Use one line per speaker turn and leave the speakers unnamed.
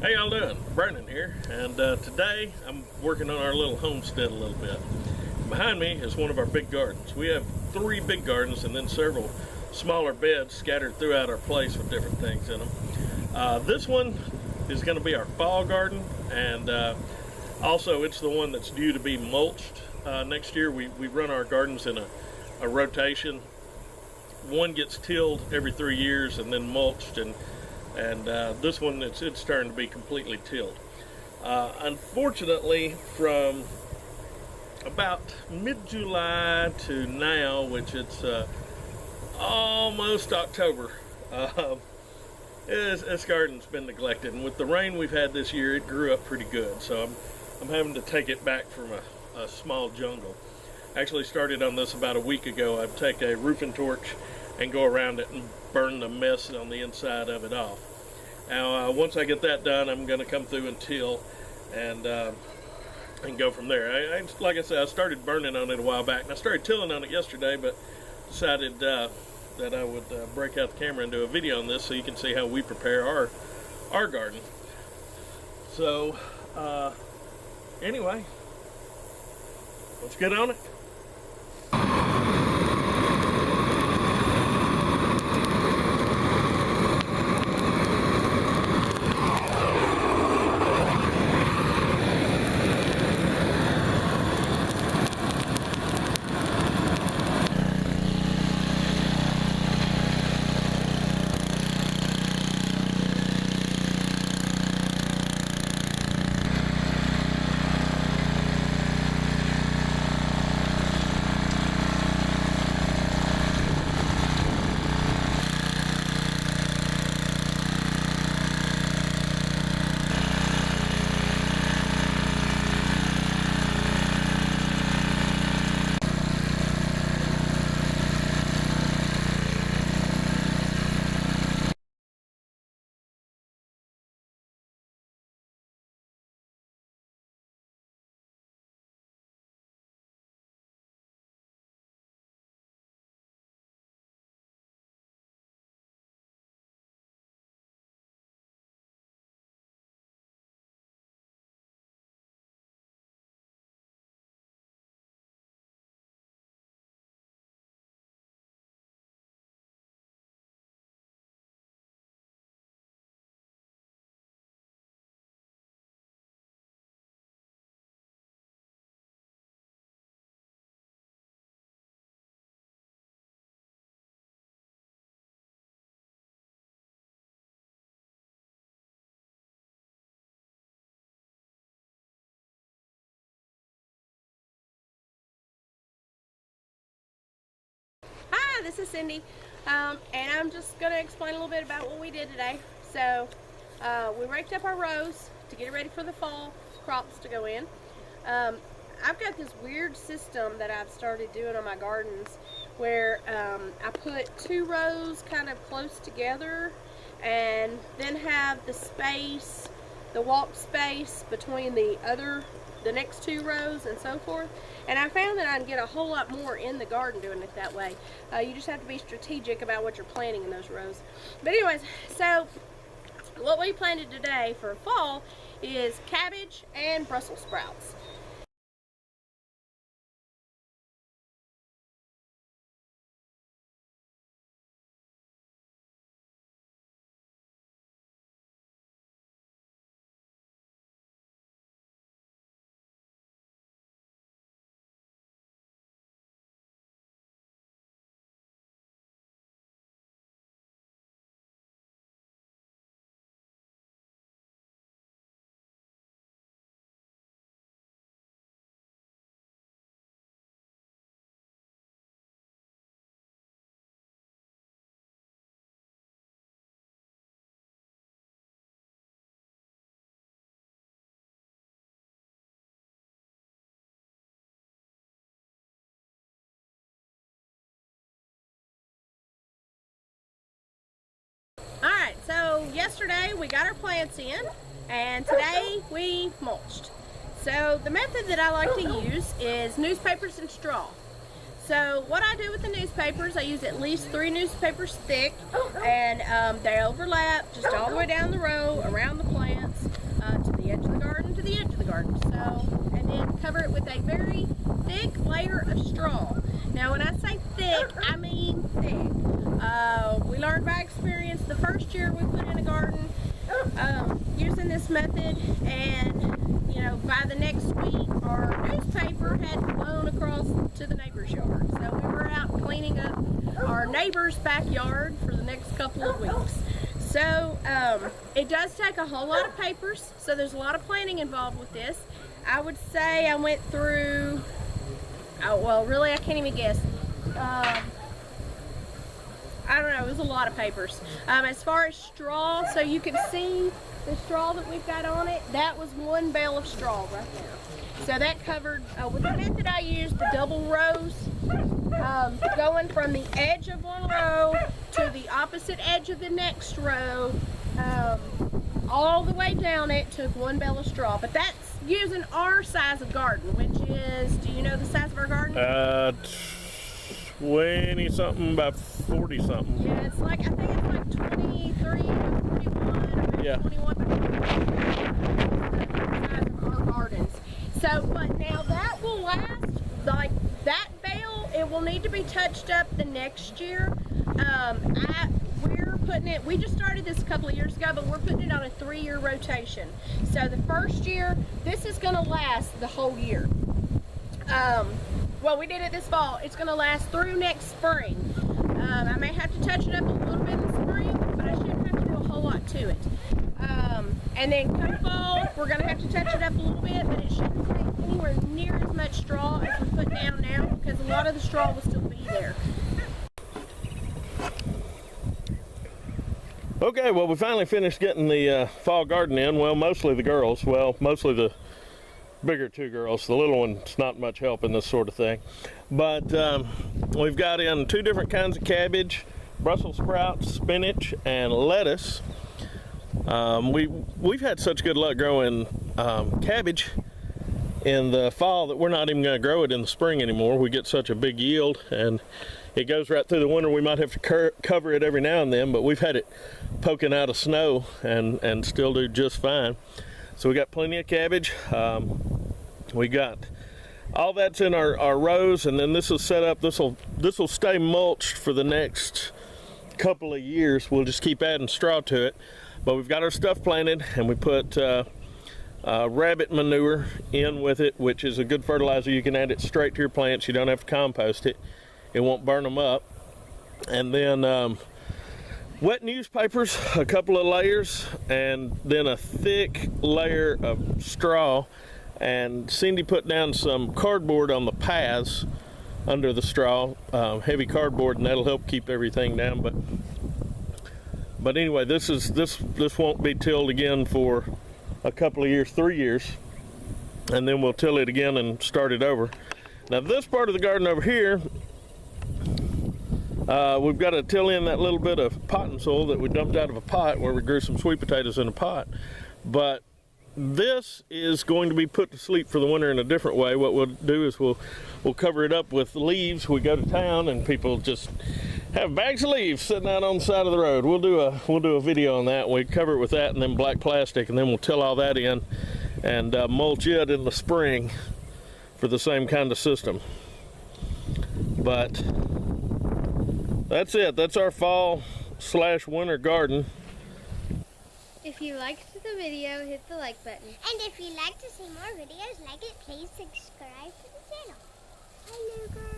How y'all doing? Vernon here, and today I'm working on our little homestead a little bit. Behind me is one of our big gardens. We have 3 big gardens and then several smaller beds scattered throughout our place with different things in them. This one is going to be our fall garden, and also it's the one that's due to be mulched next year. We run our gardens in a rotation. One gets tilled every 3 years and then mulched, and this one, it's starting to be completely tilled. Unfortunately, from about mid-July to now, which it's almost October, this garden's been neglected, and with the rain we've had this year, it grew up pretty good. So I'm having to take it back from a small jungle. Actually started on this about a week ago. I'd take a roofing torch and go around it and burn the mess on the inside of it off. Now, once I get that done, I'm going to come through and till and go from there. Like I said, I started burning on it a while back, and I started tilling on it yesterday, but decided that I would break out the camera and do a video on this so you can see how we prepare our garden. So, anyway, let's get on it.
Hi, this is Cindy, and I'm just going to explain a little bit about what we did today. So, we raked up our rows to get it ready for the fall crops to go in. I've got this weird system that I've started doing on my gardens where I put 2 rows kind of close together and then have the walk space between the next 2 rows and so forth. And I found that I can get a whole lot more in the garden doing it that way. You just have to be strategic about what you're planting in those rows. But anyways, so what we planted today for fall is cabbage and Brussels sprouts. Alright, so yesterday we got our plants in, and today we mulched. So the method that I like to use is newspapers and straw. So what I do with the newspapers, I use at least 3 newspapers thick, and they overlap just all the way down the row around the plants. the edge of the garden to the edge of the garden. So, and then cover it with a very thick layer of straw. Now when I say thick, I mean thick. We learned by experience the first year we put in a garden using this method, and you know, by the next week our newspaper had blown across to the neighbor's yard. So we were out cleaning up our neighbor's backyard for the next couple of weeks. So it does take a whole lot of papers, so there's a lot of planning involved with this. I would say I went through, oh, well really I can't even guess. I don't know, it was a lot of papers. As far as straw, so you can see the straw that we've got on it, that was one bale of straw right there. So that covered, with the method I used, the double rows, going from the edge of one row to the opposite edge of the next row, all the way down it took one bale of straw. But that's using our size of garden, which is, do you know the size of our garden?
20 something, about 40 something.
Yeah, it's like, I think it's like 23 to 41, or maybe
yeah.
21 by 21. The size of our gardens. So, but now that will last, like that bale, it will need to be touched up the next year. We're putting it, we just started this a couple of years ago, but we're putting it on a 3-year rotation. So the first year, this is gonna last the whole year. Well, we did it this fall. It's going to last through next spring. I may have to touch it up a little bit in the spring, but I shouldn't have to do a whole lot to it. And then come fall, we're going to have to touch it up a little bit, but it shouldn't take anywhere near as much straw as we put down now, because a lot of the straw will still be there.
Okay, well, we finally finished getting the fall garden in. Well, mostly the girls. Well, mostly the bigger 2 girls. The little one's not much help in this sort of thing. But we've got in 2 different kinds of cabbage, Brussels sprouts, spinach, and lettuce. We've had such good luck growing cabbage in the fall that we're not even going to grow it in the spring anymore. We get such a big yield, and it goes right through the winter. We might have to cover it every now and then, but we've had it poking out of snow and still do just fine. So we got plenty of cabbage. We got all that's in our rows, and then this is set up. This will stay mulched for the next couple of years. We'll just keep adding straw to it. But we've got our stuff planted, and we put rabbit manure in with it, which is a good fertilizer. You can add it straight to your plants. You don't have to compost it. It won't burn them up. And then wet newspapers, a couple of layers, and then a thick layer of straw. And Cindy put down some cardboard on the paths under the straw, heavy cardboard, and that'll help keep everything down. But anyway, this won't be tilled again for a couple of years, 3 years, and then we'll till it again and start it over. Now this part of the garden over here, we've got to till in that little bit of potting soil that we dumped out of a pot where we grew some sweet potatoes in a pot. But this is going to be put to sleep for the winter in a different way. What we'll do is we'll cover it up with leaves. We go to town and people just have bags of leaves sitting out on the side of the road. We'll do a video on that. We cover it with that and then black plastic, and then we'll till all that in and mulch it in the spring for the same kind of system. But that's it. That's our fall/winter garden.
If you liked the video, hit the like button.
And if you'd like to see more videos like it, please subscribe to the channel. Hi, Luger.